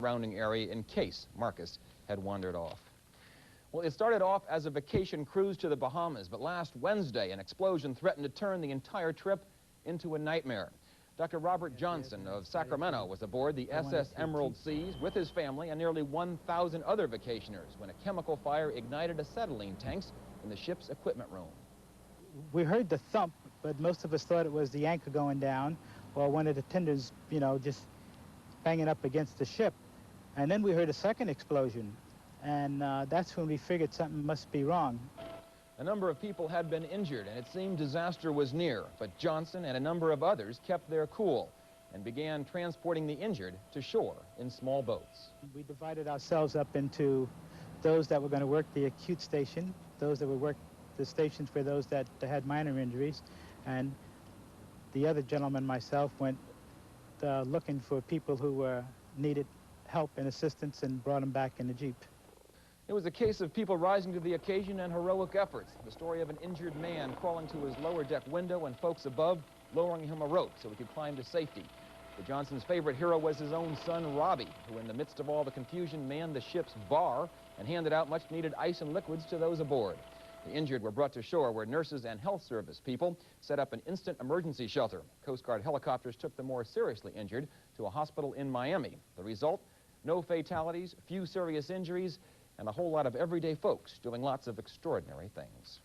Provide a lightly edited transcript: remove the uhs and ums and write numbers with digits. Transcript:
surrounding area in case Marcus had wandered off. Well, it started off as a vacation cruise to the Bahamas, but last Wednesday, an explosion threatened to turn the entire trip into a nightmare. Dr. Robert Johnson of Sacramento was aboard the SS Emerald Seas with his family and nearly 1,000 other vacationers when a chemical fire ignited acetylene tanks in the ship's equipment room. We heard the thump, but most of us thought it was the anchor going down or one of the tenders, just banging up against the ship. And then we heard a second explosion, and that's when we figured something must be wrong. A number of people had been injured, and it seemed disaster was near, but Johnson and a number of others kept their cool and began transporting the injured to shore in small boats. We divided ourselves up into those that were going to work the acute station, those that would work the stations for those that had minor injuries, and the other gentleman, myself, went looking for people who needed help and assistance and brought them back in the Jeep. It was a case of people rising to the occasion and heroic efforts. The story of an injured man crawling to his lower deck window and folks above lowering him a rope so he could climb to safety. The Johnson's favorite hero was his own son, Robbie, who in the midst of all the confusion manned the ship's bar and handed out much-needed ice and liquids to those aboard. The injured were brought to shore where nurses and health service people set up an instant emergency shelter. Coast Guard helicopters took the more seriously injured to a hospital in Miami. The result? No fatalities, few serious injuries, and a whole lot of everyday folks doing lots of extraordinary things.